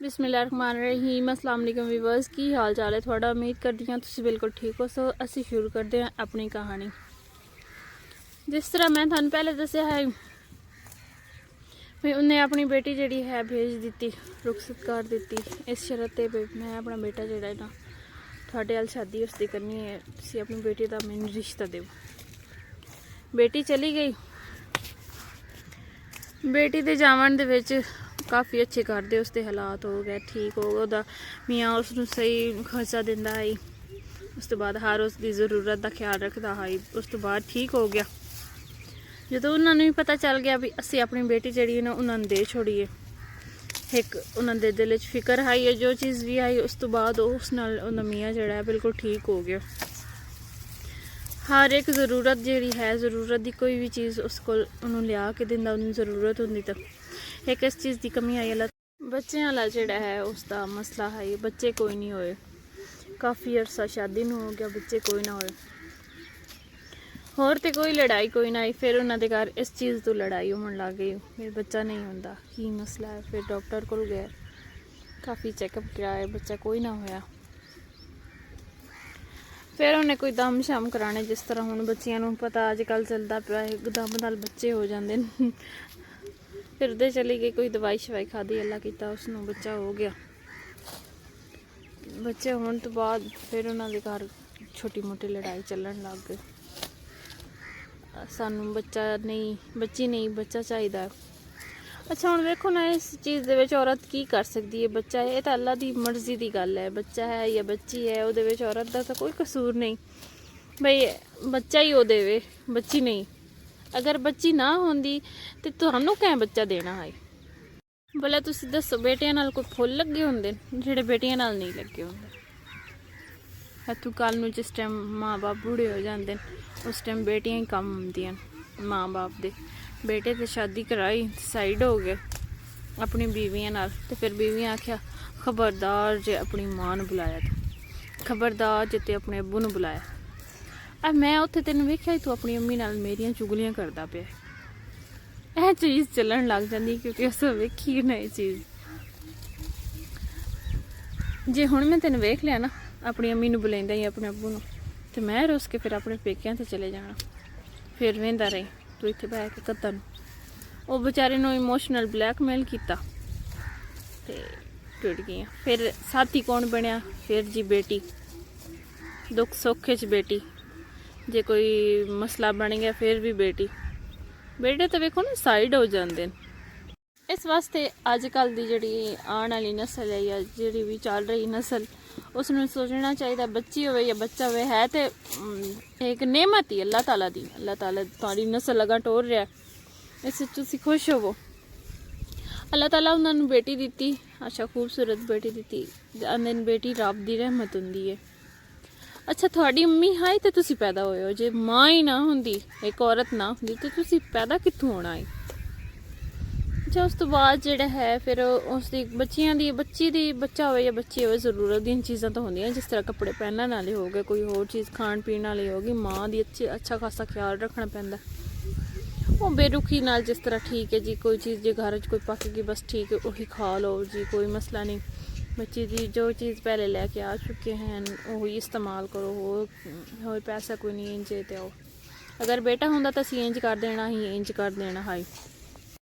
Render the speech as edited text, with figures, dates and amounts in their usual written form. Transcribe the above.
बिस्मिल्लाहिर्रहमानिर्रहीम अस्सलाम वालेकुम व्यूअर्स की हाल चाल है थोड़ा। उम्मीद करती हाँ तुसीं बिल्कुल ठीक हो। सो असी शुरू करते हैं अपनी कहानी। जिस तरह मैं थानू पहले दस्या है भी उन्हें अपनी बेटी जी है भेज दी, रुखसत कर दी इस शरत ते मैं अपना बेटा जोड़ा ना थोड़े अल शादी उसकी करनी है, तुसी अपनी बेटी का मैनू रिश्ता दो। बेटी चली गई। बेटी के जावन दे विच काफ़ी अच्छे घर दे उसके हालात हो गए, ठीक हो गया। मियाँ उसनू सही खर्चा दिंदा है, उस तो बाद हर उसकी ज़रूरत का ख्याल रखता है। उस तो बाद ठीक हो गया। जो उन्होंने भी पता चल गया भी असी अपनी बेटी जी ना उन्होंने दे छोड़ीए, एक उन्होंने दिल च फिक्र आई है जो चीज़ भी आई। उस तो बाद उस नाल मियाँ जड़ा है बिल्कुल ठीक हो गया। हर एक ज़रूरत जी है, ज़रूरत की कोई भी चीज़ उसको उन्होंने लिया के दिंदा, उन्होंने ज़रूरत होंगी। तो एक इस चीज़ की कमी आई है बच्चों वाला जोड़ा है उसका मसला है। बच्चे कोई नहीं होए, काफ़ी अरसा शादी नूं हो गया, बच्चे कोई ना होए। होर तो कोई लड़ाई कोई ना आई। फिर उन्होंने घर इस चीज़ तो लड़ाई होने लग गई, फिर बच्चा नहीं होंदा की मसला है। फिर डॉक्टर को गए, काफ़ी चैकअप कराया, बच्चा कोई ना होया। फिर उन्हें कोई दम शम कराने, जिस तरह हुण बच्चियां पता अजकल चलता पाया दम नाल बच्चे हो जाते हैं। फिर दे चली गई, कोई दवाई शवाई खाधी, अल्लाह किया उसनों बच्चा हो गया। बच्चे होने तो बाद फिर उन्होंने घर छोटी मोटी लड़ाई चलन लग गई। सानू बच्चा नहीं, बच्ची नहीं, बच्चा चाहिए। अच्छा हुण देखो ना, इस चीज़ दे विच औरत की कर सकती है। बच्चा है तो अल्लाह की मर्जी की गल है, बच्चा है या बच्ची है उहदे विच औरत का तो कोई कसूर नहीं। बई बच्चा ही वो देवे, बच्ची नहीं। अगर बच्ची ना होंदी तो तुहानू क्या बच्चा देना है? भला तुसी दसो, बेटियां नाल कोई फुल लगे होंदे जिहड़े बेटियां नाल नहीं लगे होंदे? हत्थू कल नूं जिस टाइम माँ बाप बूढ़े हो जाते उस टाइम बेटियां ही कम आउंदियां माँ बाप दे। बेटे तो शादी कराई साइड हो गए अपनी बीवियां नाल। ते फिर बीवियां आख्या खबरदार जे अपनी माँ नूं बुलाया, तो खबरदार जे ते अपने अब्बू नूं बुलाया। अब मैं उत्थे तेन वेख्या तू अपनी अम्मी नाल मेरियां चुगलियां करदा पिया। यह चीज़ चलन लग जाती क्योंकि अस वेखी ना ये चीज़। जे हुण मैं तेन वेख लिया ना अपनी अम्मी नूं बुलाइंदा ही अपने अब्बू नूं, ते मैं रुस के फिर अपने पेकियां ते चले जाना। फिर वेंदा रही तू इत्थे बह के कद्दन वो बेचारे नूं इमोशनल ब्लैकमेल किया ते टुट गई। फिर साथी कौन बनया? फिर जी बेटी, दुख सौखे च बेटी, जे कोई मसला बन गया फिर भी बेटी। बेटे तो वेखो ना साइड हो जाते हैं। इस वास्ते अजकल की जी आने वाली नस्ल है या जी भी चल रही नस्ल, उसनों सोचना चाहिए बच्ची हो या बच्चा हो है तो एक नेमत ही अल्लाह ताला दी। अल्लाह ताला थोड़ी नस्ल अगर टोर रहा, इस तुसी खुश होवो। अल्लाह ताला उन्होंने बेटी दी, अच्छा खूबसूरत बेटी दी। आंदे बेटी रब की रहमत होंदी है। अच्छा थोड़ी अम्मी है तो तुसी पैदा होए हो, जे माँ ही ना होंदी, एक औरत ना होंदी तो तुसी पैदा कित्थों होना है? अच्छा उस तो बाद जोड़ा है फिर उसकी बच्चियां दी, बच्ची दी बच्चा हो या बच्ची हो, जरूरत दी चीज़ां तो होंदियां, जिस तरह कपड़े पहनने वाले हो गए, कोई होर चीज़ खाण पीण वाली होगी, माँ दी अच्छा खासा ख्याल रखना पैंदा। वो बेरुखी नाल जिस तरह ठीक है जी, कोई चीज़ जो घर कोई पकेगी बस ठीक है वही खा लो जी, कोई मसला नहीं। बच्ची दी जो चीज़ पहले लेके आ चुके हैं वही इस्तेमाल करो, हो पैसा कोई नहीं इंज ते आओ। अगर बेटा होंदा तो असीं इंज कर देना ही, इंज कर देना है।